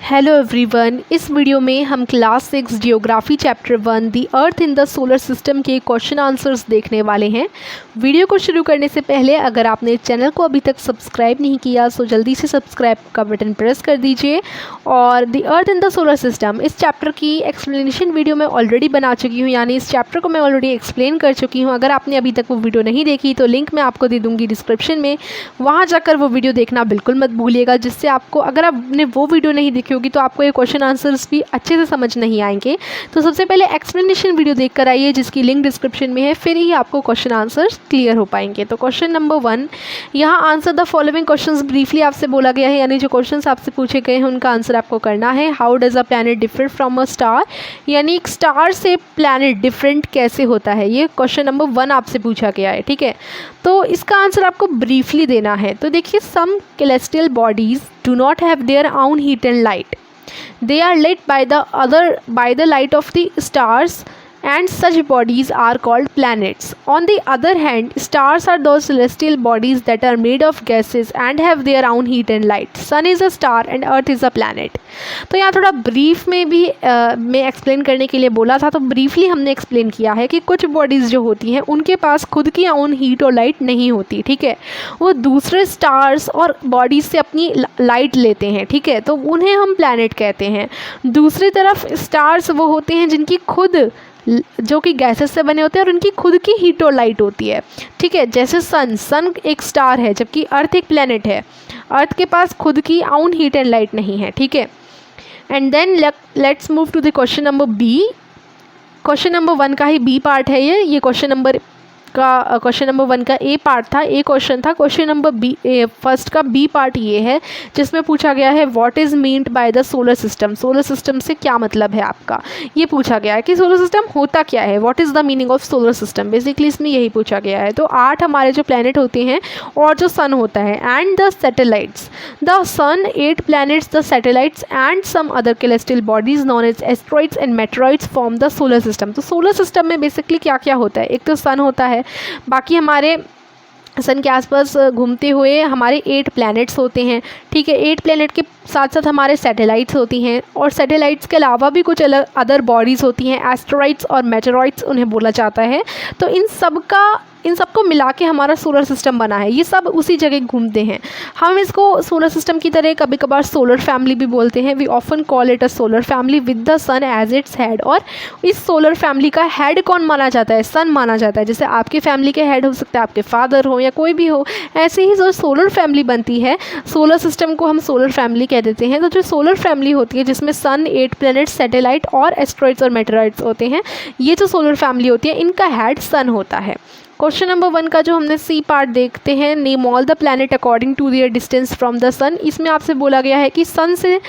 Hello everyone, इस video में हम class 6 geography chapter 1 the earth in the solar system के क्वेश्चन आंसर्स देखने वाले हैं। वीडियो को शुरू करने से पहले अगर आपने चैनल को अभी तक सब्सक्राइब नहीं किया तो जल्दी से सब्सक्राइब का बटन प्रेस कर दीजिए। और the earth in the solar system इस चैप्टर की एक्सप्लेनेशन वीडियो मैं ऑलरेडी बना चुकी हूँ, यानी इस चैप्टर को मैं ऑलरेडी एक्सप्लेन कर चुकी हूँ। अगर आपने अभी तक वो वीडियो नहीं देखी तो लिंक मैं आपको दे दूँगी डिस्क्रिप्शन में, वहाँ जाकर वो वीडियो देखना बिल्कुल मत भूलिएगा, जिससे आपको, अगर आपने वो वीडियो नहीं देखी होगी तो आपको ये क्वेश्चन आंसर्स भी अच्छे से समझ नहीं आएंगे। तो सबसे पहले एक्सप्लेनेशन वीडियो देख कर आइए जिसकी लिंक डिस्क्रिप्शन में है, फिर ही आपको क्वेश्चन आंसर्स क्लियर हो पाएंगे। तो क्वेश्चन नंबर 1, यहाँ answer the following questions briefly आपसे बोला गया है, यानी जो क्वेश्चंस आपसे पूछे गए हैं उनका आंसर आपको करना है। How does a planet differ from a star, यानी एक स्टार से प्लैनेट डिफरेंट कैसे होता है, ये क्वेश्चन नंबर 1 आपसे पूछा गया है। ठीक है, तो इसका आंसर आपको ब्रीफली देना है। तो देखिए, सम celestial bodies do not have their own heat and light. They are lit by the light of the stars, and such bodies are called planets. On the other hand, stars are those celestial bodies that are made of gases and have their own heat and light. Sun is a star and Earth is a planet. तो यहाँ थोड़ा brief में भी मैं explain करने के लिए बोला था, तो ब्रीफली हमने एक्सप्लेन किया है कि कुछ बॉडीज़ जो होती हैं उनके पास खुद की ओन हीट और लाइट नहीं होती। ठीक है, वो दूसरे स्टार्स और बॉडीज़ से अपनी लाइट लेते हैं। ठीक है, तो उन्हें हम प्लैनेट कहते हैं। दूसरी तरफ स्टार्स वो होते हैं जिनकी खुद, जो कि गैसेस से बने होते हैं और उनकी खुद की हीट और लाइट होती है। ठीक है, जैसे सन एक स्टार है जबकि अर्थ एक प्लैनेट है। अर्थ के पास खुद की ओन हीट एंड लाइट नहीं है। ठीक है, and then let's move to the question number B. Question number 1 का ही बी पार्ट है ये क्वेश्चन नंबर 1 का ए पार्ट था, ए क्वेश्चन था। क्वेश्चन नंबर बी फर्स्ट का बी पार्ट ये है जिसमें पूछा गया है what is meant by the solar system. Solar system से क्या मतलब है आपका, ये पूछा गया है कि सोलर सिस्टम होता क्या है, what is the meaning of solar system. Basically इसमें यही पूछा गया है। तो 8 हमारे जो प्लैनेट होते हैं और जो सन होता है, and the satellites, the sun, 8 planets, the satellites and some other celestial bodies known as asteroids and meteoroids form the solar system. तो सोलर सिस्टम में बेसिकली क्या क्या होता है, एक तो सन होता है, बाकी हमारे सन के आसपास घूमते हुए हमारे 8 प्लैनेट्स होते हैं। ठीक है, 8 प्लैनेट के साथ साथ हमारे सैटेलाइट्स होती हैं, और सैटेलाइट्स के अलावा भी कुछ अलग अदर बॉडीज़ होती हैं, एस्टेरॉइड्स और मेटेरॉइड्स उन्हें बोला जाता है। तो इन सबको मिला के हमारा सोलर सिस्टम बना है। ये सब उसी जगह घूमते हैं। हम इसको सोलर सिस्टम की तरह कभी कभार सोलर फैमिली भी बोलते हैं। We often call it a solar family with the sun as its head. और इस सोलर फैमिली का हेड कौन माना जाता है, सन माना जाता है। जैसे आपके फैमिली के हेड हो सकता है आपके फादर हो या कोई भी हो, ऐसे ही जो सोलर फैमिली बनती है, सोलर सिस्टम को हम सोलर फैमिली कह देते हैं। तो जो सोलर फैमिली होती है जिसमें सन, 8 प्लैनेट, सैटेलाइट और एस्ट्रॉइड्स और मेटेरॉइड्स होते हैं, ये जो सोलर फैमिली होती है इनका हेड सन होता है। क्वेश्चन नंबर 1 का जो हमने सी पार्ट देखते हैं, name all the planet according to their distance from the sun. इसमें आपसे बोला गया है कि सन से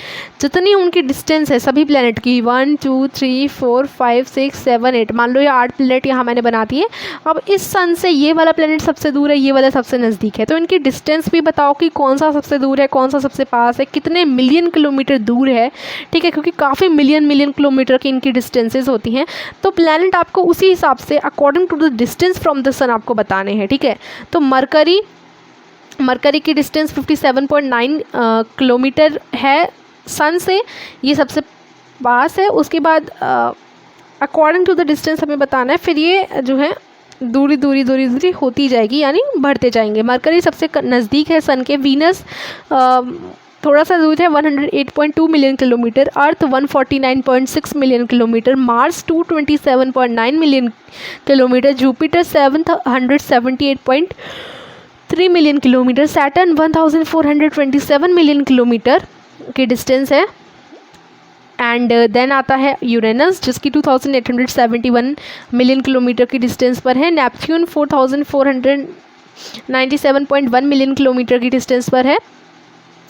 जितनी उनकी डिस्टेंस है सभी प्लैनेट की, 1 2 3 4 5 6 7 8, मान लो ये 8 प्लैनेट यहाँ मैंने बना दिए। अब इस सन से ये वाला प्लैनेट सबसे दूर है, ये वाला सबसे नज़दीक है। तो इनकी डिस्टेंस भी बताओ कि कौन सा सबसे दूर है, कौन सा सबसे पास है, कितने मिलियन किलोमीटर दूर है। ठीक है, क्योंकि काफ़ी मिलियन किलोमीटर की इनकी डिस्टेंसेज होती हैं। तो प्लैनेट आपको उसी हिसाब से according to the distance from the sun आपको बताने हैं। ठीक है, तो मरकरी की डिस्टेंस 57.9 किलोमीटर है सन से, ये सबसे पास है। उसके बाद अकॉर्डिंग टू द डिस्टेंस हमें बताना है, फिर ये जो है दूरी होती जाएगी, यानी बढ़ते जाएंगे। मरकरी सबसे नज़दीक है सन के। वीनस थोड़ा सा दूर है, 108.2 मिलियन किलोमीटर। अर्थ 149.6 million kilometre. Mars 227.9 million kilometre. Jupiter 778.3 million kilometre. Saturn 1427 million kilometre की डिस्टेंस है। एंड देन आता है यूरेनस जिसकी 2871 मिलियन किलोमीटर की डिस्टेंस पर है। नेपच्यून 4497.1 मिलियन किलोमीटर की डिस्टेंस पर है।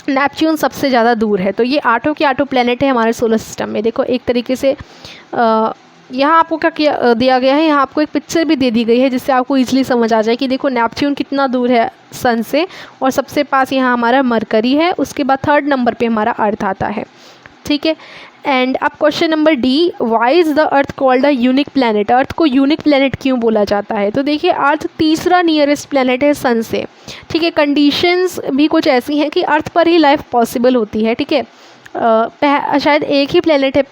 नेपच्यून सबसे ज़्यादा दूर है। तो ये 8 के 8 प्लैनेट है हमारे सोलर सिस्टम में। देखो एक तरीके से यहाँ आपको क्या दिया गया है, यहाँ आपको एक पिक्चर भी दे दी गई है जिससे आपको इजीली समझ आ जाए कि देखो नेपच्यून कितना दूर है सन से, और सबसे पास यहाँ हमारा मरकरी है। उसके बाद 3rd नंबर पे हमारा अर्थ आता है। ठीक है, एंड अब question number D, why is the earth called a unique planet. Earth को यूनिक प्लैनेट क्यों बोला जाता है। तो देखिए, अर्थ तीसरा नियरेस्ट प्लैनेट है सन से। ठीक है, कंडीशंस भी कुछ ऐसी हैं कि अर्थ पर ही लाइफ पॉसिबल होती है। ठीक है, शायद एक ही प्लेनेट है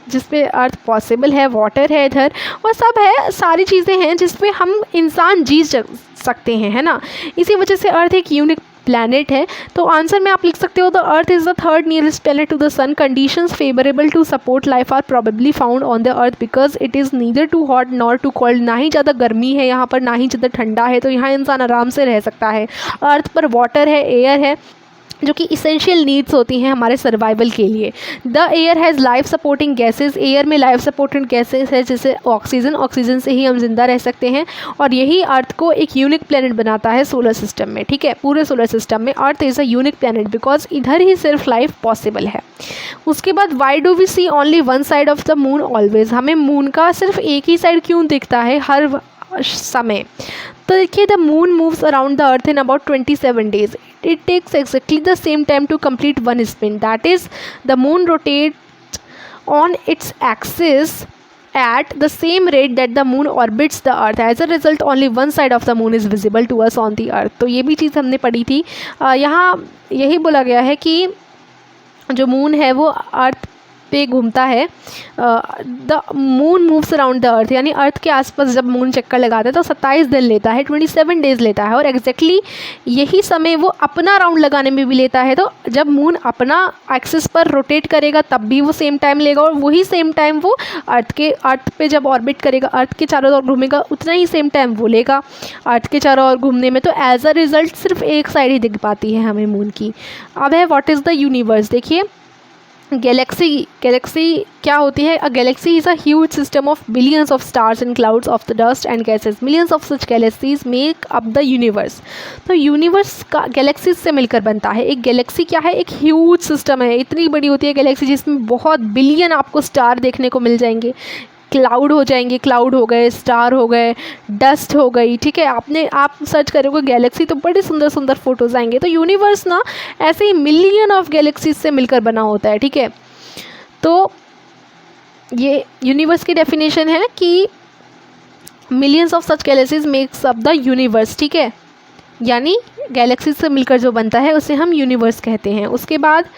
जिसपे अर्थ पॉसिबल है, वाटर है इधर, और सब है, सारी चीज़ें हैं जिसपे हम इंसान जी सकते हैं, है ना। इसी वजह से अर्थ एक यूनिक प्लैनेट है। तो आंसर में आप लिख सकते हो the earth is the third nearest planet to the sun. Conditions favourable to support life are probably found on the earth because it is neither too hot nor too cold. ना ही ज़्यादा गर्मी है यहाँ पर, ना ही ज़्यादा ठंडा है, तो यहाँ इंसान आराम से रह सकता है। अर्थ पर वाटर है, एयर है, जो कि इसेंशियल नीड्स होती हैं हमारे सर्वाइवल के लिए। The air has life supporting gases. Air में लाइफ सपोर्टिंग गैसेज है, जैसे ऑक्सीजन। ऑक्सीजन से ही हम जिंदा रह सकते हैं, और यही अर्थ को एक यूनिक प्लैनेट बनाता है सोलर सिस्टम में, ठीक है। पूरे सोलर सिस्टम में earth is a unique planet because इधर ही सिर्फ लाइफ पॉसिबल है। उसके बाद why do we see only one side of the moon always. हमें मून का सिर्फ एक ही साइड क्यों दिखता है हर समय? तो देखिए, the moon moves around the earth in about 27 days. It takes exactly the same time to complete one spin. That is the moon rotates on its axis at the same rate that the moon orbits the earth. As a result, only one side of the moon is visible to us on the earth. तो ये भी चीज़ हमने पढ़ी थी। यहाँ यही बोला गया है कि जो मून है वो अर्थ पे घूमता है। The moon moves around the अर्थ, यानी अर्थ के आसपास जब मून चक्कर लगाता है तो 27 दिन लेता है, 27 डेज़ लेता है, और एग्जैक्टली यही समय वो अपना राउंड लगाने में भी लेता है। तो जब मून अपना एक्सिस पर रोटेट करेगा तब भी वो सेम टाइम लेगा, और वही सेम टाइम वो अर्थ पे जब ऑर्बिट करेगा, अर्थ के चारों ओर घूमेगा, उतना ही सेम टाइम वो लेगा अर्थ के चारों ओर घूमने में। तो एज अ रिज़ल्ट सिर्फ एक साइड ही दिख पाती है हमें मून की। अब है व्हाट इज़ द यूनिवर्स। देखिए, गैलेक्सी क्या होती है? A galaxy is a huge system of billions of stars and clouds of the dust and gases. Millions of such galaxies make up the universe. तो universe का galaxies से मिलकर बनता है। एक गैलेक्सी क्या है? एक ह्यूज सिस्टम है, इतनी बड़ी होती है गैलेक्सी जिसमें बहुत बिलियन आपको स्टार देखने को मिल जाएंगे, क्लाउड हो जाएंगे, क्लाउड हो गए, स्टार हो गए, डस्ट हो गई, ठीक है। आप सर्च करोगे गैलेक्सी तो बड़े सुंदर सुंदर फोटोज़ आएंगे। तो यूनिवर्स ना ऐसे ही मिलियन ऑफ गैलेक्सीज से मिलकर बना होता है, ठीक है। तो ये यूनिवर्स की डेफिनेशन है कि millions of such galaxies makes up the universe, ठीक है। यानी गैलेक्सीज से मिलकर जो बनता है उसे हम यूनिवर्स कहते हैं। उसके बाद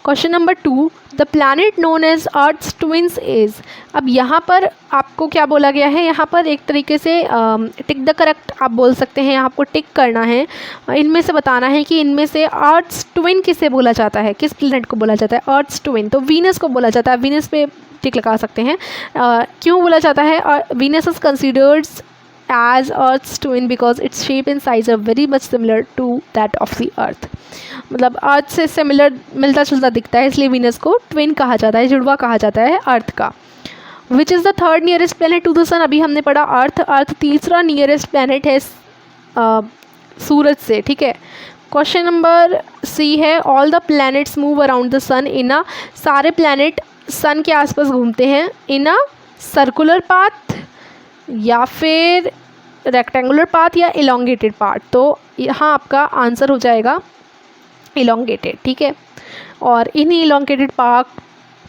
question number 2, the planet known as earth's twins is. अब यहाँ पर आपको क्या बोला गया है? यहाँ पर एक तरीके से टिक द करेक्ट आप बोल सकते हैं, आपको टिक करना है, इनमें से बताना है कि इनमें से अर्थ्स ट्विन किसे बोला जाता है, किस प्लैनेट को बोला जाता है अर्थ्स ट्विन। तो वीनस को बोला जाता है, वीनस पे टिक लगा सकते हैं। क्यों बोला जाता है? Venus is considered as Earth's twin because its shape and size are very much similar to that of the Earth। मतलब अर्थ से सिमिलर, मिलता जुलता दिखता है, इसलिए वीनस को ट्विन कहा जाता है, जुड़वा कहा जाता है अर्थ का। Which is the third nearest planet to the sun? अभी हमने पढ़ा अर्थ तीसरा नियरेस्ट प्लैनेट है सूरज से, ठीक है। क्वेश्चन नंबर सी है, all the planets move around the sun in a. सारे प्लैनेट सन के आसपास घूमते हैं इन अ सर्कुलर पाथ, या फिर रेक्टेंगुलर पाथ, या इलोंगेटेड पाथ। तो यहाँ आपका आंसर हो जाएगा इलोंगेटेड, ठीक है। और इन इलोंगेटेड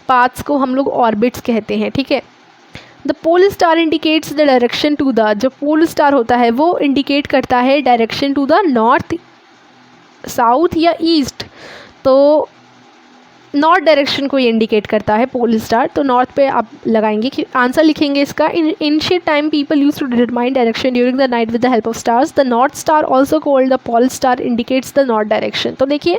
पाथ्स को हम लोग ऑर्बिट्स कहते हैं, ठीक है। The pole star indicates the direction to the. जो पोल स्टार होता है वो इंडिकेट करता है direction to the north, south या ईस्ट। तो नॉर्थ डायरेक्शन को ये इंडिकेट करता है पोल स्टार, तो नॉर्थ पे आप लगाएंगे कि आंसर लिखेंगे इसका। In ancient time people use to determine direction during the night with the help of stars. The north star also called the pole star indicates the north direction. तो देखिए,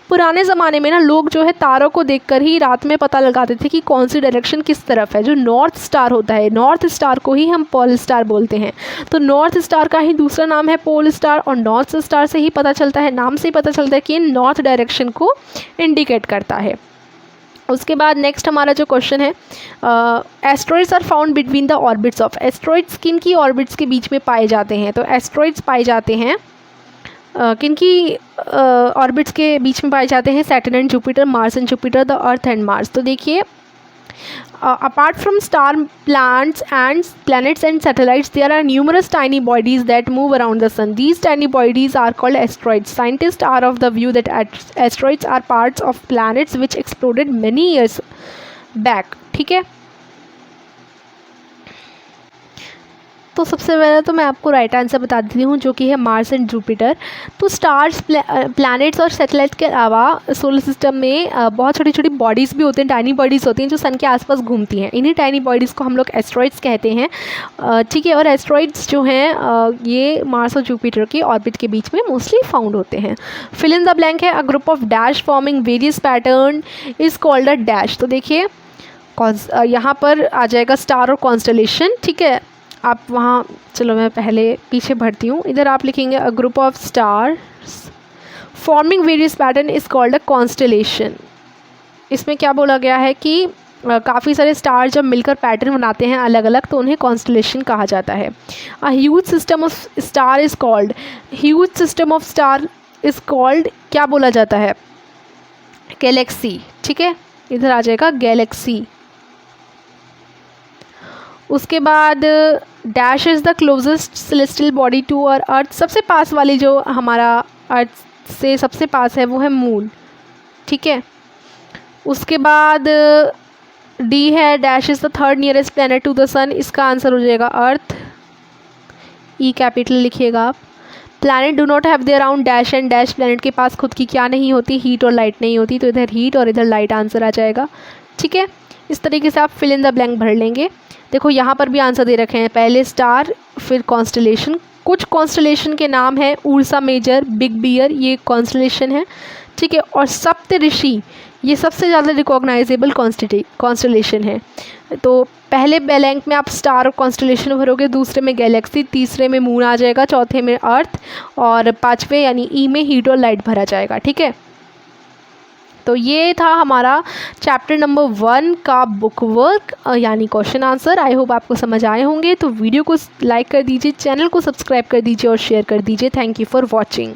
पुराने ज़माने में ना लोग जो है तारों को देखकर ही रात में पता लगाते थे कि कौन सी डायरेक्शन किस तरफ है। जो नॉर्थ स्टार होता है, नॉर्थ स्टार को ही हम पोल स्टार बोलते हैं। तो नॉर्थ स्टार का ही दूसरा नाम है पोल स्टार, और नॉर्थ स्टार से ही पता चलता है, नाम से ही पता चलता है कि नॉर्थ डायरेक्शन को इंडिकेट करता है। उसके बाद नेक्स्ट हमारा जो क्वेश्चन है, asteroids are found between the orbits of. Asteroids किन की ऑर्बिट्स के बीच में पाए जाते हैं? तो एस्ट्रॉइड्स पाए जाते हैं किन की ऑर्बिट्स के बीच में पाए जाते हैं? Saturn and Jupiter, Mars and Jupiter, the earth and Mars. तो देखिए, apart from star, planets and satellites, there are numerous tiny bodies that move around the sun. These tiny bodies are called asteroids. Scientists are of the view that asteroids are parts of planets which exploded many years back, ठीक है। तो सबसे पहले तो मैं आपको right answer बता देती हूँ, जो कि है मार्स एंड जुपिटर। तो स्टार्स, प्लैनेट्स और सैटेलाइट के अलावा सोलर सिस्टम में बहुत छोटी छोटी बॉडीज़ भी होती हैं, टाइनी बॉडीज़ होती हैं जो सन के आसपास घूमती हैं। इन्हीं टाइनी बॉडीज़ को हम लोग एस्ट्रॉइड्स कहते हैं, ठीक है। और एस्ट्रॉइड्स जो हैं ये मार्स और जुपिटर के ऑर्बिट के बीच में मोस्टली फाउंड होते हैं। फिल इन द ब्लैंक है, a group of dash forming various pattern is called a dash. तो देखिए यहाँ पर आ जाएगा स्टार और कॉन्स्टलेशन, ठीक है। आप वहाँ, चलो मैं पहले पीछे बढ़ती हूँ। इधर आप लिखेंगे a group of stars forming various pattern is called a constellation. इसमें क्या बोला गया है कि काफ़ी सारे स्टार जब मिलकर पैटर्न बनाते हैं अलग अलग, तो उन्हें कॉन्स्टलेशन कहा जाता है। अ huge system of star is called, huge system of star is called, क्या बोला जाता है? गैलेक्सी, ठीक है। इधर आ जाएगा गैलेक्सी। उसके बाद dash is the closest celestial body to our earth. सबसे पास वाली जो हमारा अर्थ से सबसे पास है वो है मून, ठीक है। उसके बाद डी है, dash is the third nearest planet to the sun. इसका आंसर हो जाएगा अर्थ, ई कैपिटल लिखिएगा आप। Planet do not have their own dash and dash. Planet के पास खुद की क्या नहीं होती? हीट और लाइट नहीं होती। तो इधर हीट और इधर लाइट आंसर आ जाएगा, ठीक है। इस तरीके से आप फिल इन द ब्लैंक भर लेंगे। देखो यहाँ पर भी आंसर दे रखे हैं, पहले स्टार फिर कॉन्स्टलेशन। कुछ कॉन्स्टलेशन के नाम है उर्सा मेजर, बिग बियर, ये कॉन्स्टलेशन है, ठीक है। और सप्त ऋषि, ये सबसे ज़्यादा रिकॉग्नाइजेबल कॉन्स्टलेशन है। तो पहले ब्लैंक में आप स्टार और कॉन्स्टलेशन भरोगे, दूसरे में गैलेक्सी, तीसरे में मून आ जाएगा, चौथे में अर्थ और पाँचवें यानी ई में हीट और लाइट भरा जाएगा, ठीक है। तो ये था हमारा चैप्टर नंबर 1 का बुक वर्क यानी क्वेश्चन आंसर। आई होप आपको समझ आए होंगे। तो वीडियो को लाइक कर दीजिए, चैनल को सब्सक्राइब कर दीजिए और शेयर कर दीजिए। Thank you for watching.